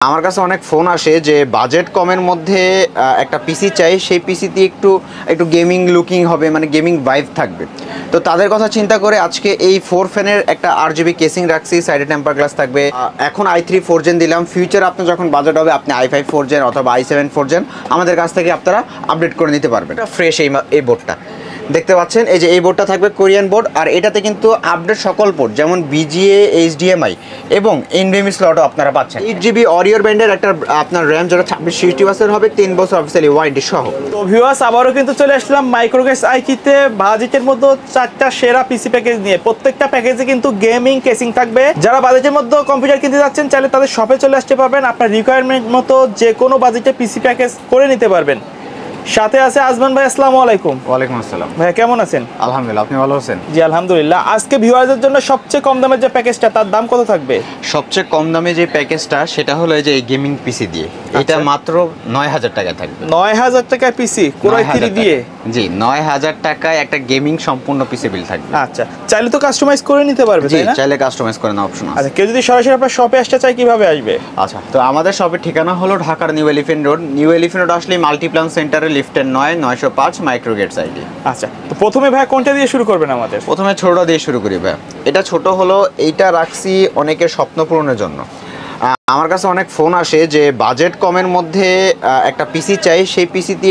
আমার কাছে অনেক ফোন আসে যে বাজেট কমের মধ্যে একটা পিসি চাই, সেই পিসিতে একটু গেমিং লুকিং হবে, মানে গেমিং ভাইব থাকবে। তো তাদের কথা চিন্তা করে আজকে এই 4 ফ্যানের একটা RGB কেসিং রাখছি, সাইডে টেম্পার গ্লাস থাকবে। এখন i3 4 জেন দিলাম, ফিউচার আপনার যখন বাজেট হবে আপনি i5 4 জেন অথবা i7 4 জেন আমাদের কাছ থেকে আপনারা আপডেট করে নিতে পারবেন। ফ্রেশ এই বোর্ডটা দেখতে পাচ্ছেন, এই যে এই বোর্ডটা থাকবে কোরিয়ান বোর্ড, আর এটাতে কিন্তু আপডেট সকল পোর্ট যেমন BGA, HDMI এবং NVMe স্লটও আপনারা পাচ্ছেন। 8GB অরিওর ব্যান্ডের একটা আপনার র্যাম যেটা 2660 ওয়াটের হবে, 3 বছর অফিসিয়ালি ওয়ারেন্টি সহ। তো ভিউয়ার্স, আবারও কিন্তু চলে আসলাম মাইক্রোগেস আইকিতে বাজেটের মধ্যে 4টা সেরা পিসি প্যাকেজ নিয়ে। প্রত্যেকটা প্যাকেজে কিন্তু গেমিং কেসিং থাকবে। যারা বাজেটের মধ্যে কম্পিউটার কিনতে যাচ্ছেন চাইলে তাদের শপে চলে আসতে পারবেন, আপনার রিকোয়ারমেন্ট মতো যে কোনো বাজেটে পিসি প্যাকেজ করে নিতে পারবেন। সাথে আছে আজমান ভাই, আসসালামু আলাইকুম। ওয়ালাইকুম আসসালাম ভাই, কেমন আছেন? আলহামদুলিল্লাহ, আপনি ভালো আছেন? জি আলহামদুলিল্লাহ। আজকে ভিউয়ারদের জন্য সবচেয়ে কম দামের যে প্যাকেজটা, তার দাম কত থাকবে? সবচেয়ে কম দামে যে প্যাকেজটা সেটা হলো এই যে এই গেমিং পিসি দিয়ে, এটা মাত্র 9000 টাকা থাকবে। 9000 টাকায় পিসি কোরাই 3 দিয়ে? জি, 9000 টাকায় একটা গেমিং সম্পূর্ণ পিসি বিল থাকবে। আচ্ছা, চাইলে তো কাস্টমাইজ করে নিতে পারবে, জি, তাই না? চাইলে কাস্টমাইজ করে নেওয়ার অপশন আছে। আচ্ছা, কেউ যদি সরাসরি আপনার শপে আসতে চায় কিভাবে আসবে? আচ্ছা, তো আমাদের শপের ঠিকানা হলো ঢাকার new elephant road. New elephant road আসলে মাল্টিপ্লান সেন্টারে লিফটের 905 মাইক্রোগেটস আইডি। আচ্ছা, তো প্রথমে ভাই কোনটা দিয়ে শুরু করবেন আমাদের? প্রথমে ছোটটা দিয়ে শুরু করি ভাই। এটা ছোট হলো, এইটা রাখছি অনেকের স্বপ্ন পূরণের জন্য। আমার কাছে অনেক ফোন আসে যে বাজেট কমের মধ্যে একটা পিসি চাই, সেই পিসিতে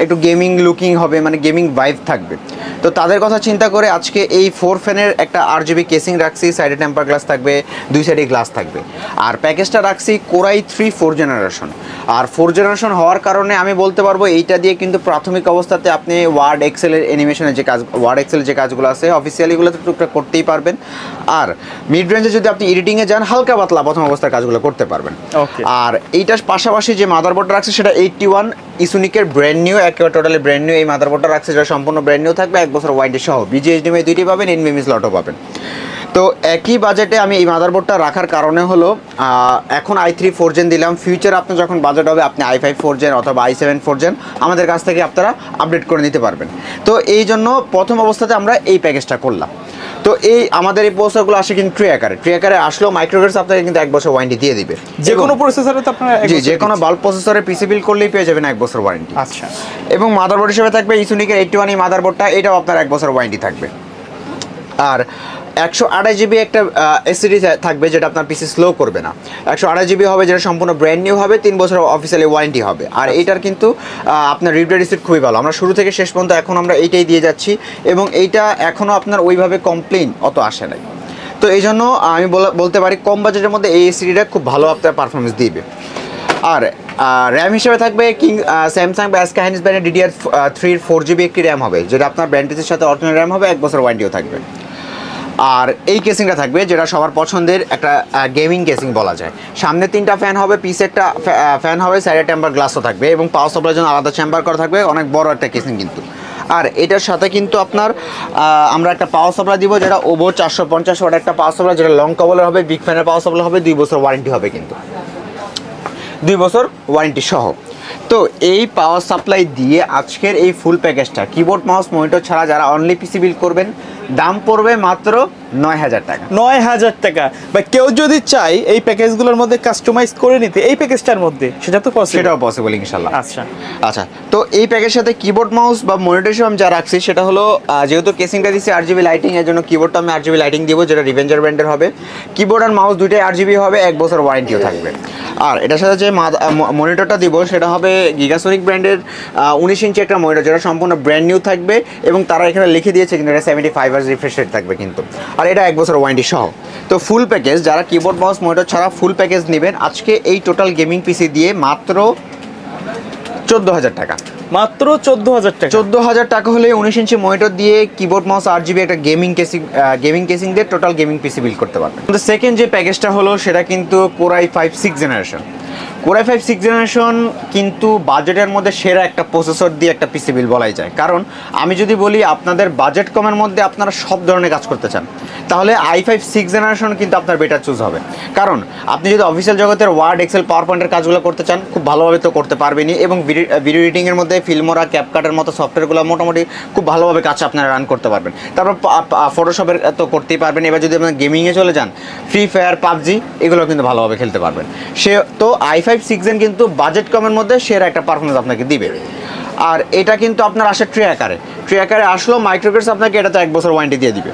একটু গেমিং লুকিং হবে, মানে গেমিং ভাইব থাকবে। তো তাদের কথা চিন্তা করে আজকে এই 4 ফ্যানের একটা RGB কেসিং রাখছি, সাইডে টেম্পার গ্লাস থাকবে, 2 সাইডে গ্লাস থাকবে। আর প্যাকেজটা রাখছি কোরাই 3 4 জেনারেশন। আর 4 জেনারেশন হওয়ার কারণে আমি বলতে পারবো এইটা দিয়ে কিন্তু প্রাথমিক অবস্থাতে আপনি ওয়ার্ড এক্সেলের অ্যানিমেশনের যে কাজ, ওয়ার্ড এক্সেলের যে কাজগুলো আছে অফিসিয়ালিগুলোতে টুকটাক করতেই পারবেন। আর মিড রেঞ্জে যদি আপনি এডিটিংয়ে যান, হালকা পাতলা প্রথম অবস্থার কাজগুলো করতে পারবেন। আর এইটার পাশাপাশি যে মাদারবোর্ডটা রাখছে সেটা 81 ইসুনিকের ব্র্যান্ড নিউ, একেবারে টোটালি ব্র্যান্ড নিউ এই মাদারবোর্ডটা রাখছে, যেটা সম্পূর্ণ ব্র্যান্ড নিউ থাকবে, 1 বছর ওয়ারেন্টি সহ। BGA, HDMI দুইটি পাবেন, NVMe স্লটও পাবেন। তো একই বাজেটে আমি এই মাদারবোর্ডটা রাখার কারণে হলো এখন i3 4 জেন দিলাম, ফিউচার আপনার যখন বাজেট হবে আপনি i5 4 জেন অথবা i7 4 জেন আমাদের কাছ থেকে আপনারা আপডেট করে নিতে পারবেন। তো এই জন্য প্রথম অবস্থাতে আমরা এই প্যাকেজটা করলাম। তো এই আমাদের এই প্রসেসরগুলো আসে কিন্তু ট্রি আকারে আসলেও মাইক্রোগেটস আপনাকে কিন্তু 1 বছর ওয়ারেন্টি দিয়ে দিবে। যে কোনো প্রসেসরে তো আপনারা? জি, যে কোনো বাল্ব প্রসেসরে পিসি বিল করলেই পেয়ে যাবেন 1 বছর ওয়ারেন্টি। আচ্ছা, এবং মাদারবোর্ড হিসেবে থাকবে ইসুনিকের 81 এই মাদারবোর্ডটা, এটাও আপনার 1 বছর ওয়ারেন্টি থাকবে। আর 128GB একটা এসএসডি থাকবে, যেটা আপনার পিসি স্লো করবে না। 128GB হবে, যেটা সম্পূর্ণ ব্র্যান্ড নিউ হবে, 3 বছর অফিসিয়ালি ওয়ারেন্টি হবে। আর এইটার কিন্তু আপনার রিপ্লে রিসিট খুবই ভালো। আমরা শুরু থেকে শেষ পর্যন্ত এখন আমরা এইটাই দিয়ে যাচ্ছি, এবং এইটা এখনও আপনার ওইভাবে কমপ্লেইন অত আসে নাই। তো এই জন্য আমি বলতে পারি কম বাজেটের মধ্যে এই এসএসডিটা খুব ভালো আপনার পারফরমেন্স দিবে। আর র্যাম হিসেবে থাকবে স্যামসাং বা SK hynix ব্র্যান্ডের DDR3 4GB একটি র্যাম হবে, যেটা আপনার ব্র্যান্ডের সাথে অরিজিনাল র্যাম হবে, 1 বছর ওয়ারেন্টিও থাকবে। আর এই কেসিংটা থাকবে, যেটা সবার পছন্দের একটা গেমিং কেসিং বলা যায়। সামনে 3টা ফ্যান হবে, পিছে একটা ফ্যান হবে, সাইডে টেম্পার গ্লাসও থাকবে, এবং পাওয়ার সাপ্লাইয়ের জন্য আলাদা চেম্বার করা থাকবে, অনেক বড় একটা কেসিং কিন্তু। আর এটার সাথে কিন্তু আপনার আমরা একটা পাওয়ার সাপ্লাই দিব, যেটা ওভো 450 ওয়াট একটা পাওয়ার সাপ্লাই, যেটা লং কেবলের হবে, বিগ ফ্যানের পাওয়ার সাপ্লাই হবে, 2 বছর ওয়ারেন্টি হবে কিন্তু, 2 বছর ওয়ারেন্টি সহ। তো এই পাওয়ার সাপ্লাই দিয়ে আজকের এই ফুল প্যাকেজটা কিবোর্ড মাউস মনিটর ছাড়া যারা অনলি পিসি বিল করবেন, দাম পড়বে মাত্র 9000 টাকা। 9000 টাকা। বা কেউ যদি চাই এই প্যাকেজগুলোর মধ্যে কাস্টমাইজ করে নিতে এই প্যাকেজটার মধ্যে, সেটা তো পসিবল? সেটাও পসিবল ইনশাল্লাহ। আচ্ছা আচ্ছা, তো এই প্যাকেজের সাথে কিবোর্ড মাউস বা মনিটর হিসেবে আমি যা রাখছি সেটা হলো, যেহেতু কেসিংটা দিচ্ছি RGB লাইটিং, এর জন্য কিবোর্ডটা আমি RGB লাইটিং দিব, যেটা রিভেঞ্জার ব্র্যান্ডের হবে। কিবোর্ড আর মাউস দুইটাই RGB হবে, 1 বছর ওয়ারেন্টিও থাকবে। আর এটার সাথে যে মনিটরটা দিব সেটা হবে গিগাসনিক ব্র্যান্ডের 19 ইঞ্চি একটা মনিটর, যেটা সম্পূর্ণ ব্র্যান্ড নিউ থাকবে, এবং তারা এখানে লিখে দিয়েছে কিন্তু এটা 75 Hz রিফ্রেশ রেট থাকবে কিন্তু। আর এটা 1 বছর ওয়ারেন্টি সহ। তো ফুল প্যাকেজ, যারা কিবোর্ড মাউস মনিটর ছাড়া ফুল প্যাকেজ নেবেন আজকে এই টোটাল গেমিং পিসি দিয়ে মাত্র 14000 টাকা। মাত্র 14000 টাকা? 14000 টাকা হলে 19 ইঞ্চি মনিটর দিয়ে কিবোর্ড মাউস RGB একটা গেমিং কেসিং দিয়ে টোটাল গেমিং পিসি বিল্ড করতে পারবেন। সেকেন্ড যে প্যাকেজটা হলো সেটা কিন্তু core i 5 6 generation. Core i5 6th generation কিন্তু বাজেটের মধ্যে সেরা একটা প্রসেসর দিয়ে একটা পিসি বিল বলাই যায়। কারণ আমি যদি বলি আপনাদের বাজেট কমের মধ্যে আপনারা সব ধরনের কাজ করতে চান, তাহলে i5 6th জেনারেশন কিন্তু আপনার বেটার চুজ হবে। কারণ আপনি যদি অফিসিয়াল জগতের ওয়ার্ড, এক্সেল, পাওয়ার পয়েন্টের কাজগুলো করতে চান, খুব ভালোভাবে তো করতে পারবেনই, এবং ভিডিও এডিটিংয়ের মধ্যে ফিল্মোরা, ক্যাপকাটের মতো সফটওয়্যারগুলো মোটামুটি খুব ভালোভাবে কাজ আপনারা রান করতে পারবেন। তারপর ফটোশপের তো করতেই পারবেন। এবার যদি আপনার গেমিংয়ে চলে যান, ফ্রি ফায়ার, পাবজি, এগুলো কিন্তু ভালোভাবে খেলতে পারবেন। তো i5 6th জেন কিন্তু বাজেট কমের মধ্যে সেরা একটা পারফরমেন্স আপনাকে দিবে। আর এটা কিন্তু আপনার আসে ট্রে আকারে আসলেও মাইক্রোক্রেটস আপনাকে এটা তো 1 বছর ওয়ারেন্টি দিয়ে দিবে।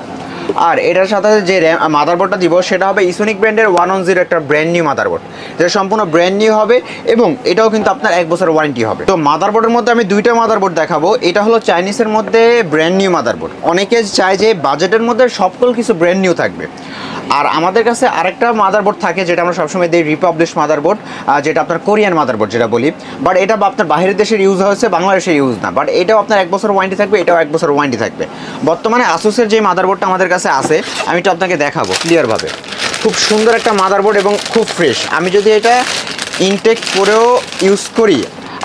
আর এটার সাথে যে মাদারবোর্ডটা দিব সেটা হবে ইসোনিক ব্র্যান্ডের 110 একটা ব্র্যান্ড নিউ মাদারবোর্ড, যেটা সম্পূর্ণ ব্র্যান্ড নিউ হবে এবং এটাও কিন্তু আপনার 1 বছর ওয়ারেন্টি হবে। তো মাদারবোর্ডের মধ্যে আমি দুইটা মাদারবোর্ড দেখাবো। এটা হলো চাইনিজের মধ্যে ব্র্যান্ড নিউ মাদারবোর্ড। অনেকে চায় যে বাজেটের মধ্যে সকল কিছু ব্র্যান্ড নিউ থাকবে। আর আমাদের কাছে আরেকটা মাদারবোর্ড থাকে যেটা আমরা সবসময় দিই, রিপাবলিশ মাদারবোর্ড, যেটা আপনার কোরিয়ান মাদারবোর্ড যেটা বলি। বাট এটা আপনার বাইরের দেশের ইউজ হয়েছে, বাংলাদেশের ইউজ না। বাট এটাও আপনার 1 বছর ওয়ারেন্টি থাকবে, এটাও 1 বছর ওয়ারেন্টি থাকবে। বর্তমানে আসুসের যে মাদারবোর্ডটা আমাদের কাছে আছে, আমি এটা আপনাকে দেখাবো ক্লিয়ারভাবে। খুব সুন্দর একটা মাদারবোর্ড এবং খুব ফ্রেশ। আমি যদি এটা ইনটেক করেও ইউজ করি,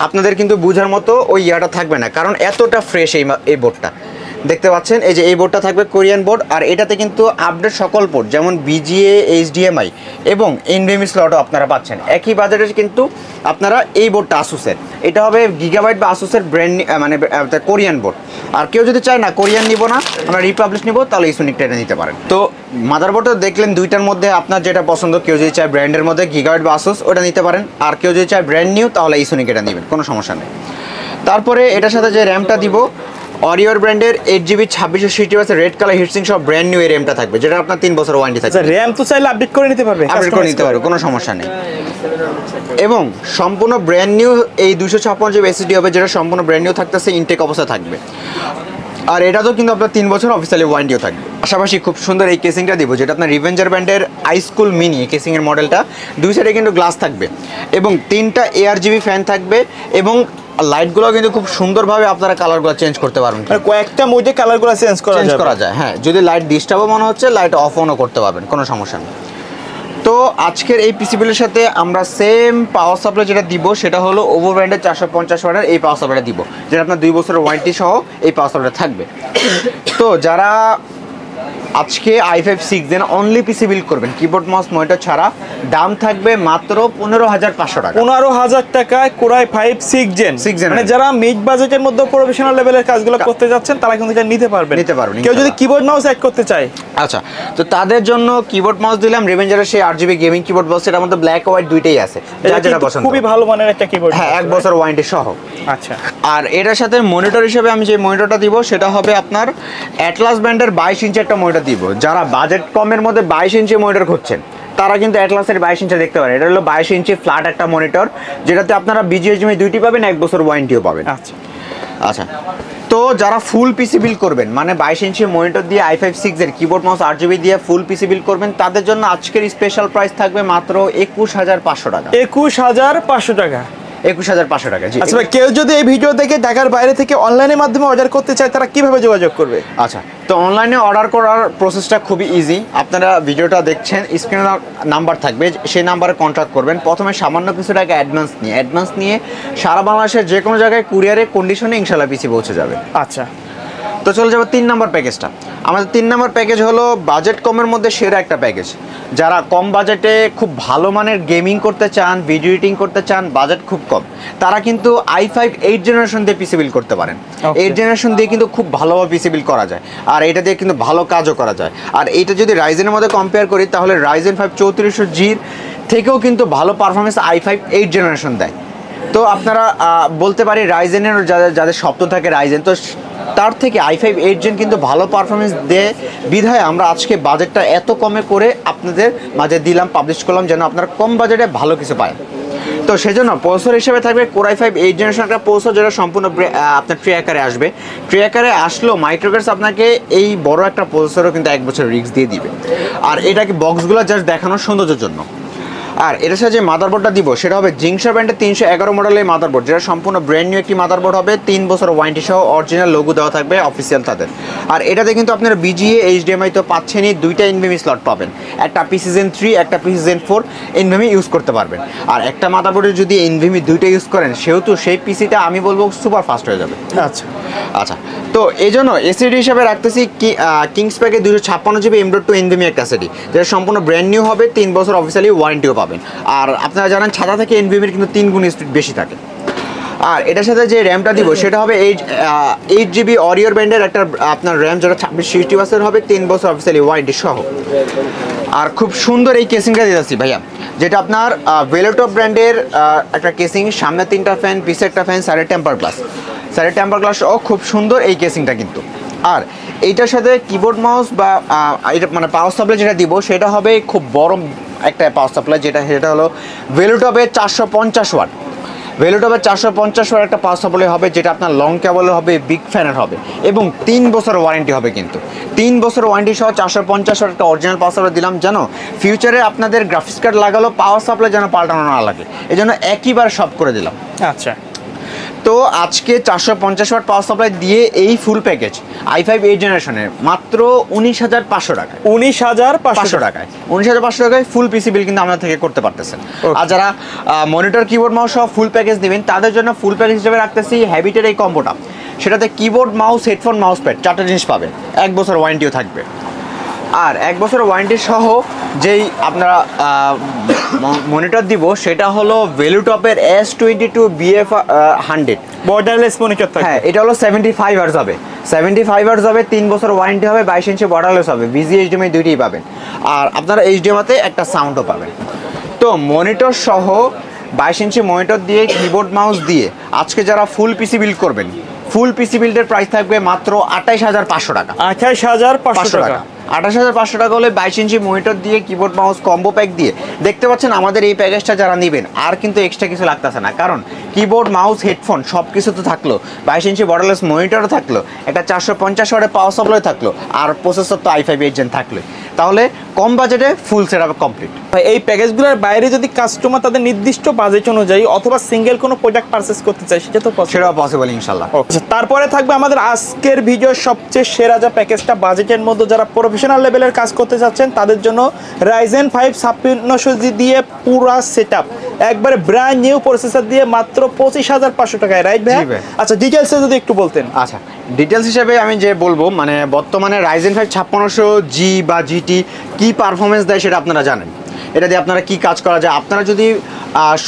আপনাদের কিন্তু বোঝার মতো ওই ইয়াটা থাকবে না, কারণ এতটা ফ্রেশ এই বোর্ডটা। দেখতে পাচ্ছেন এই যে এই বোর্ডটা থাকবে কোরিয়ান বোর্ড, আর এটাতে কিন্তু আপডেট সকল পোর্ট যেমন বিজিএ, এইচডিএমআই এবং এনভিএমই স্লটও আপনারা পাচ্ছেন। একই বাজারে কিন্তু আপনারা এই বোর্ডটা আসুসের, এটা হবে গিগাবাইট বা আসুসের ব্র্যান্ড মানে কোরিয়ান বোর্ড। আর কেউ যদি চায় না কোরিয়ান নিব না, আমরা রিপাবলিশ নিব, তাহলে ইসোনিকটা এটা নিতে পারেন। তো মাদারবোর্ডটা দেখলেন দুইটার মধ্যে আপনার যেটা পছন্দ, কেউ যদি চায় ব্র্যান্ডের মধ্যে গিগাবাইট বা আসুস ওটা নিতে পারেন, আর কেউ যদি চায় ব্র্যান্ড নিউ তাহলে ইসোনিক এটা নেবেন, কোনো সমস্যা নেই। তারপরে এটার সাথে যে র্যামটা দিব, অরিওর ব্র্যান্ডের 8GB 2660 রেড কালার হিটসিং সব ব্র্যান্ড নিউ র্যামটা থাকবে, যেটা আপনার 3 বছর ওয়ারেন্টি থাকবে। র্যাম তো চাইলে আপডেট করে নিতে পারবে, কোনো সমস্যা নেই। এবং সম্পূর্ণ ব্র্যান্ড নিউ এই 256GB SSD হবে, যেটা সম্পূর্ণ ব্র্যান্ড নিউ থাকতেছে, ইনটেক অবস্থায় থাকবে। আর এটা তো কিন্তু আপনার 3 বছর অফিসিয়ালি ওয়ারেন্টিও থাকবে। পাশাপাশি খুব সুন্দর এই কেসিংটা দিব, যেটা আপনার রিভেঞ্জার ব্র্যান্ডের আইস্কুল মিনি কেসিংয়ের মডেলটা। দুই সাইডে কিন্তু গ্লাস থাকবে এবং 3টা ARGB ফ্যান থাকবে, এবং লাইটগুলো কিন্তু খুব সুন্দরভাবে আপনারা কালারগুলো চেঞ্জ করতে পারবেন, কয়েকটা মোডে কালারগুলো চেঞ্জ করা যায়। হ্যাঁ, যদি লাইট ডিস্টার্বও মনে হচ্ছে, লাইট অফ অনও করতে পারবেন, কোনো সমস্যা নেই। তো আজকের এই পিসিবিলের সাথে আমরা সেম পাওয়ার সাপ্লাই যেটা দিব সেটা হলো ওভো ব্র্যান্ডের 450 ওয়াটের এই পাওয়ার সাপ্লাইটা দিব, যেটা আপনার 2 বছরের ওয়ারেন্টি সহ এই পাওয়ার সাপ্লাইটা থাকবে। তো যারা আজকে i5 6th gen only PC build করবেন, কিবোর্ড মাউস মনিটর ছাড়া, দাম থাকবে মাত্র 15,500 টাকা। 15,000 টাকায় Core i5 6th জেন। মানে যারা মিড বাজেটের মধ্যে প্রফেশনাল লেভেলের কাজগুলো করতে যাচ্ছেন তারা কিন্তু এটা নিতে পারবেন। কেউ যদি কিবোর্ড মাউস অ্যাড করতে চায়, আচ্ছা, তো তাদের জন্য কিবোর্ড মাউস দিলাম রিভেঞ্জারের সেই 8GB গেমিং কিবোর্ড মাউস, এর মধ্যে ব্ল্যাক হোয়াইট দুইটাই আছে, যেটা পছন্দ। খুবই ভালো মানের একটা কিবোর্ড, হ্যাঁ, 1 বছর ওয়ারেন্টি সহ। আচ্ছা, আর এটার সাথে মনিটর হিসেবে আমি যে মনিটরটা দিব সেটা হবে আপনার অ্যাটলাস ব্র্যান্ডের 22 ইঞ্চি একটা মনিটর দিব। যারা বাজেট কমের মধ্যে 22 ইঞ্চি মনিটর খুঁজছেন তারা কিন্তু অ্যাটলাসের 22 ইঞ্চি দেখতে পারেন। এটা হলো 22 ইঞ্চি ফ্ল্যাট একটা মনিটর, যেটাতে আপনারা BGHDMI দুইটি পাবেন, 1 বছর ওয়ারেন্টিও পাবেন। আচ্ছা, তো যারা ফুল পিসি বিল করবেন, মানে 22 ইঞ্চি মনিটর দিয়ে i5 6 এর কিবোর্ড মাউস 8GB দিয়ে ফুল পিসি বিল করবেন, তাদের জন্য আজকের স্পেশাল প্রাইস থাকবে মাত্র 21,500 টাকা। 21,500 টাকা। 21,500 টাকা। জি। আচ্ছা, কেউ যদি এই ভিডিও দেখে ঢাকার বাইরে থেকে অনলাইনের মাধ্যমে অর্ডার করতে চায় তারা কিভাবে যোগাযোগ করবে? আচ্ছা, তো অনলাইনে অর্ডার করার প্রসেসটা খুবই ইজি। আপনারা ভিডিওটা দেখছেন, স্ক্রিনে নাম্বার থাকবে, সেই নাম্বারে কন্ট্যাক্ট করবেন। প্রথমে সামান্য কিছু টাকা অ্যাডভান্স নিয়ে সারা বাংলাদেশের যে কোনো জায়গায় কুরিয়ারে কন্ডিশনে ইনশাল্লাহ পিসি পৌঁছে যাবে। আচ্ছা, তো চলে যাবে 3 নম্বর প্যাকেজটা। আমাদের 3 নম্বর প্যাকেজ হলো বাজেট কমের মধ্যে সেরা একটা প্যাকেজ। যারা কম বাজেটে খুব ভালো মানের গেমিং করতে চান, ভিডিও এডিটিং করতে চান, বাজেট খুব কম, তারা কিন্তু i5 8 জেনারেশন দিয়ে পিসি বিল করতে পারেন। 8 জেনারেশন দিয়ে কিন্তু খুব ভালোভাবে পিসি বিল করা যায়, আর এটা দিয়ে কিন্তু ভালো কাজও করা যায়। আর এটা যদি রাইজেনের মধ্যে কম্পেয়ার করি, তাহলে রাইজেন 5 3400G'র থেকেও কিন্তু ভালো পারফরমেন্স i5 8 জেনারেশন দেয়। তো আপনারা বলতে পারি রাইজেনের যাদের স্বপ্ন থাকে রাইজেন, তো তার থেকে i5 8 জেন কিন্তু ভালো পারফরমেন্স দেয় বিধায় আমরা আজকে বাজেটটা এত কমে করে আপনাদের মাঝে দিলাম, পাবলিশ করলাম, যেন আপনারা কম বাজেটে ভালো কিছু পায়। তো সেজন্য প্রসেসর হিসেবে থাকবে Core i5 8 জেনারেশন একটা প্রসেসর, যেটা সম্পূর্ণ আপনার ট্রে আকারে আসবে। ট্রে আকারে আসলেও মাইক্রোক্রেটস আপনাকে এই বড় একটা প্রসেসরও কিন্তু 1 বছর রিস্ক দিয়ে দিবে। আর এটাকে বক্সগুলো জাস্ট দেখানোর সৌন্দর্যের জন্য। আর এটার সাথে যে মাদারবোর্ডটা দিব সেটা হবে জিংসার ব্র্যান্ডের 311 মডেলের মাদারবোর্ড, যেটা সম্পূর্ণ ব্র্যান্ড নিউ একটি মাদারবোর্ড হবে, 3 বছর ওয়ারেন্টি সহ অরিজিনাল লোগো দেওয়া থাকবে অফিসিয়াল তাদের। আর এটাতে কিন্তু আপনারা বিজিএ এইচডিএমআই তো পাচ্ছেনই, দুইটা এনভিএমই স্লট পাবেন, একটা পিসি জেন 3 একটা পিসি জেন 4 এনভিএমই ইউজ করতে পারবেন। আর একটা মাদারবোর্ডে যদি এনভিএমই দুইটা ইউজ করেন সেহেতু সেই পিসিটা আমি বলবো সুপার ফাস্ট হয়ে যাবে। আচ্ছা আচ্ছা, তো এই জন্য এসিডি হিসাবে রাখতেছি কিংস প্যাকে 256 জিবি M.2 এনভিএমই একটা এসিডি, যেটা সম্পূর্ণ ব্র্যান্ড নিউ হবে, 3 বছর অফিসিয়ালি ওয়ারেন্টিও পাবেন। আর আপনারা জানেন ছাতা থেকে এনভিএমির কিন্তু 3 গুণ স্পিড বেশি থাকে। আর এটার সাথে যে র্যামটা দিব সেটা হবে 8 GB অরিওর ব্র্যান্ডের একটা আপনার র্যাম, যেটা 2660 ওয়াটসের হবে, 3 বছর অফিসিয়ালি ওয়ারেন্টি সহ। আর খুব সুন্দর এই কেসিংটা দিয়েছি ভাইয়া, যেটা আপনার ভেলোটপ ব্র্যান্ডের একটা কেসিং, সামনে 3টা ফ্যান, পিছে একটা ফ্যান, সাইডে টেম্পার গ্লাস, ও খুব সুন্দর এই কেসিংটা কিন্তু। আর এইটার সাথে কিবোর্ড মাউস বা এটা মানে পাওয়ার সাপ্লাই যেটা দিব সেটা হবে খুব বড় একটা পাওয়ার সাপ্লাই, সেটা হলো ভেলোটপের 450 ওয়াট, ভেলোটপের 450 ওয়াট একটা পাওয়ার সাপ্লাই হবে, যেটা আপনার লং কেবলের হবে, বিগ ফ্যানের হবে, এবং 3 বছর ওয়ারেন্টি হবে কিন্তু। 3 বছর ওয়ারেন্টি সহ 450 ওয়াট একটা অরিজিনাল পাওয়ার সাপ্লাই দিলাম, জানো ফিউচারে আপনাদের গ্রাফিক্স কার্ড লাগালো পাওয়ার সাপ্লাই যেন পাল্টানো না লাগে, এই জন্য একইবার সব করে দিলাম। আচ্ছা, তো আজকে 450 ওয়াট পাওয়ার সাপ্লাই দিয়ে এই ফুল প্যাকেজ i5 8 জেনারেশনের মাত্র 19,500 টাকায়, 19,500 টাকায় 19,500 টাকায় ফুল পিসি বিল কিন্তু আমাদের থেকে করতে পারতেছেন। আর যারা মনিটর কিবোর্ড মাউস সহ ফুল প্যাকেজ নেবেন তাদের জন্য ফুল প্যাকেজ হিসেবে রাখতেছি হ্যাবিটের এই কম্বোটা, সেটাতে keyboard mouse headphone mouse pad 4টা জিনিস পাবেন, 1 বছর ওয়ারেন্টিও থাকবে। আর 1 বছর ওয়ারেন্টি সহ যেই আপনারা মনিটর দিব সেটা হলো ভেলুটপের S22 BF 100 বর্ডারলেস মনিটর থাকে। হ্যাঁ, এটা হলো 75 হার্জ হবে, 75 হার্জ হবে, 3 বছর ওয়ারেন্টি হবে, 22 ইঞ্চি বর্ডারলেস হবে, বিজি এইচডিএমআই দুইটাই পাবেন। আর আপনারা এইচডিএমআইতে একটা সাউন্ডও পাবেন। তো মনিটর সহ 22 ইঞ্চি মনিটর দিয়ে কিবোর্ড মাউস দিয়ে আজকে যারা ফুল পিসি বিল্ড করবেন, ফুল পিসি বিল্ডের প্রাইস থাকবে মাত্র 28,500 টাকা। 28,500 টাকা। 28,500 টাকা হলে 22 ইঞ্চি মনিটর দিয়ে কিবোর্ড মাউস কম্বো প্যাক দিয়ে দেখতে পাচ্ছেন আমাদের এই প্যাকেজটা যারা নেবেন আর কিন্তু এক্সট্রা কিছু লাগতেছে না, কারণ কিবোর্ড মাউস হেডফোন সব কিছু তো থাকলো, 22 ইঞ্চি বর্ডারলেস মনিটরও থাকলো, একটা 450 ওয়াটের পাওয়ার সাপ্লাই থাকলো, আর প্রসেসর তো i5 8 জেন থাকলো, তাহলে কম বাজেটে ফুল সেটআপ কমপ্লিট। এই প্যাকেজগুলোর বাইরে যদি কাস্টমার তাদের নির্দিষ্ট বাজেট অনুযায়ী অথবা সিঙ্গেল কোনো প্রোডাক্ট পারচেজ করতে চায় সেটা তো সেটাও পসিবল ইনশাল্লাহ। তারপরে থাকবে আমাদের আজকের ভিডিওর সবচেয়ে সেরা যা প্যাকেজটা, বাজেটের মধ্যে যারা প্রফেশনাল লেভেলের কাজ করতে চাচ্ছেন তাদের জন্য Ryzen 5 5600G দিয়ে পুরা সেটআপ একবারে ব্র্যান্ড নিউ প্রসেসর দিয়ে মাত্র 25,500 টাকায়, রাইট ভাই? আচ্ছা, ডিটেইলসে যদি একটু বলতেন। আচ্ছা, ডিটেলস হিসেবে আমি যে বলবো, মানে বর্তমানে Ryzen 5 5600G বা GT কি পারফরমেন্স দেয় সেটা আপনারা জানেন, এটা দিয়ে আপনারা কি কাজ করা যায়। আপনারা যদি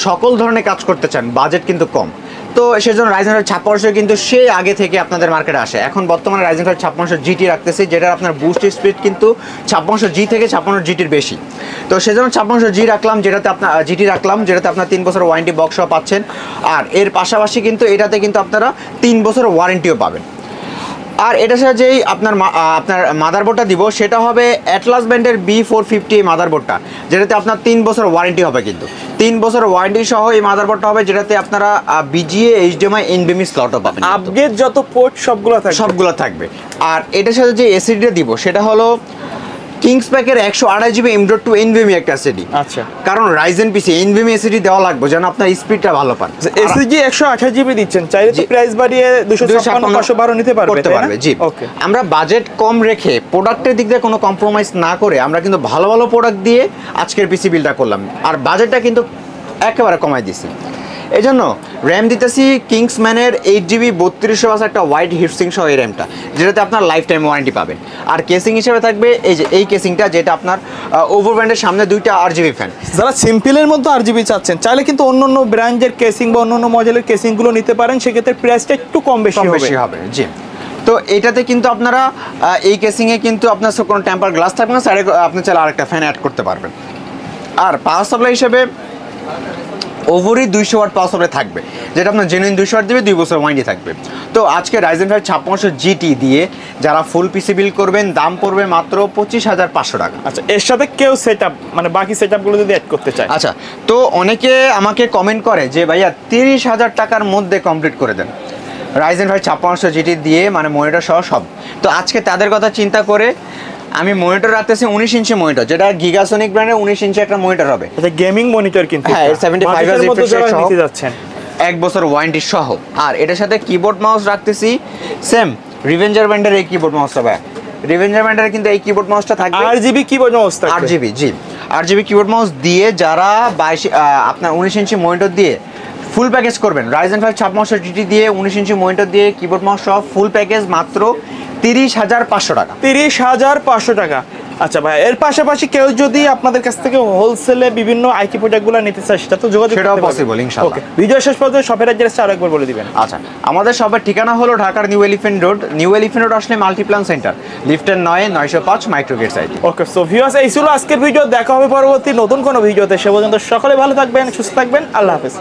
সকল ধরনের কাজ করতে চান, বাজেট কিন্তু কম, তো সেজন্য Ryzen 5 5600 কিন্তু সেই আগে থেকে আপনাদের মার্কেটে আসে। এখন বর্তমানে Ryzen 5 5600 GT রাখতেছি, যেটার আপনার বুস্ট স্পিড কিন্তু 5600G থেকে 5600GTর বেশি, তো সেজন্য 5600G রাখলাম, যেটাতে আপনার GT রাখলাম, যেটাতে আপনার 3 বছর ওয়ারেন্টি বক্স পাচ্ছেন। আর এর পাশাপাশি কিন্তু এটাতে কিন্তু আপনারা 3 বছর ওয়ারেন্টিও পাবেন। আর এটার সাথে যেই আপনার মাদারবোর্ডটা দিব সেটা হবে অ্যাটলাস ব্র্যান্ডের B450 মাদারবোর্ডটা, যেটাতে আপনার 3 বছর ওয়ারেন্টি হবে, কিন্তু 3 বছর ওয়ারেন্টি সহ এই মাদারবোর্ডটা হবে, যেটাতে আপনারা বিজিএ এইচডিএমআই এনভিএমই স্লটও পাবেন, আপগ্রেড যত পোর্ট সবগুলো থাকবে। আর এটার সাথে যে এসিডিটা দিব সেটা হলো কিংস প্যাকের 128GB M.2 NVMe একটা এসএসডি। আচ্ছা, কারণ রাইজেন পিসি NVMe এসএসডি দেওয়া লাগবে যেন আপনার স্পিডটা ভালো পান। এসএসডি 128GB দিচ্ছেন, চাইলে তো প্রাইস বাড়িয়ে 256 নিতে পারবে। জি, ওকে। আমরা বাজেট কম রেখে প্রোডাক্টের দিক দিয়ে কোনো কম্প্রোমাইজ না করে আমরা কিন্তু ভালো ভালো প্রোডাক্ট দিয়ে আজকের পিসি বিলটা করলাম, আর বাজেটটা কিন্তু একেবারে কমাই দিছি। এই জন্য র্যাম দিতেছি কিংসম্যানের 8GB 3200 একটা ওয়াইড হিটসিং সহ এই র্যামটা, যেটাতে আপনার লাইফ টাইম ওয়ারেন্টি পাবেন। আর কেসিং হিসেবে থাকবে এই কেসিংটা, যেটা আপনার ওভার ব্র্যান্ডের সামনে 2টা RGB ফ্যান। যারা সিম্পলের মধ্যে RGB চাচ্ছেন চাইলে কিন্তু অন্য ব্র্যান্ডের কেসিং বা অন্য মডেলের কেসিংগুলো নিতে পারেন, সেক্ষেত্রে প্রাইসটা একটু কম বেশি হবে। জি, তো এটাতে কিন্তু আপনারা এই কেসিংয়ে কিন্তু আপনার কোনো টেম্পার গ্লাস থাকবে না, সাইডে আপনি চাইলে আরেকটা ফ্যান অ্যাড করতে পারবেন। আর পাওয়ার সাপ্লাই হিসেবে ওভারই 200 ওয়াট পাওয়ার সাপ্লাই থাকবে, যেটা আপনার জেনুইন 200 ওয়াট দেবে, 2 বছর ওয়ারেন্টি থাকবে। তো আজকে Ryzen 5 5600GT দিয়ে যারা ফুল পিসি বিল করবেন দাম পড়বে মাত্র 25,500 টাকা। আচ্ছা, এর সাথে কেউ সেটআপ মানে বাকি সেটআপগুলো যদি অ্যাড করতে চায়, আচ্ছা, তো অনেকে আমাকে কমেন্ট করে যে ভাইয়া 30,000 টাকার মধ্যে কমপ্লিট করে দেন Ryzen 5 5600GT দিয়ে, মানে মনিটর সহ সব। তো আজকে তাদের কথা চিন্তা করে আমি মনিটর রাখতেছি 19 ইঞ্চি মনিটর, যেটা গিগাসনিক ব্র্যান্ডের 19 ইঞ্চি একটা মনিটর হবে। এটা গেমিং মনিটর কিন্তু হ্যাঁ, 75 বাজেটের হার্জ মধ্যে যারা রিফ্রেশ নিতে যাচ্ছেন 1 বছর ওয়ারেন্টি সহ। আর এটার সাথে কিবোর্ড মাউস রাখতেছি সেম রিভেঞ্জার ব্র্যান্ডের এই কিবোর্ড মাউসটা ভাই। রিভেঞ্জার ব্র্যান্ডের কিন্তু এই কিবোর্ড মাউসটা থাকবে RGB কিবোর্ড মাউস থাকবে। RGB জি, RGB কিবোর্ড মাউস দিয়ে যারা 22 আপনার 19 ইঞ্চি মনিটর দিয়ে ফুল প্যাকেজ করবেন, Ryzen 5 5600 GT দিয়ে 19 ইঞ্চি মনিটর দিয়ে কিবোর্ড মাউস সহ ফুল প্যাকেজ মাত্র 30,500 টাকা। 30,500 টাকা। আচ্ছা ভাই, এর পাশাপাশি কেউ যদি আপনাদের কাছ থেকে হোলসেলে বিভিন্ন আইকি প্রোডাক্টগুলো নিতে চায় সেটা তো যোগাযোগ সেটাও করতে পারবে? possible, ইনশাআল্লাহ। ওকে, ভিডিও শেষ পর্যন্ত শপের অ্যাড্রেসটা আরেকবার বলে দিবেন। আচ্ছা, আমাদের শপের ঠিকানা হলো ঢাকার new elephant road. New elephant road আসলে মাল্টিপ্লান সেন্টার, লিফটের 905 মাইক্রোগেট সাইট। ওকে, সো ভিউয়ার্স, এই ছিল আজকের ভিডিও। দেখা হবে পরবর্তী নতুন কোনো ভিডিওতে। সে পর্যন্ত সকলে ভালো থাকবেন, সুস্থ থাকবেন। আল্লাহ হাফেজ।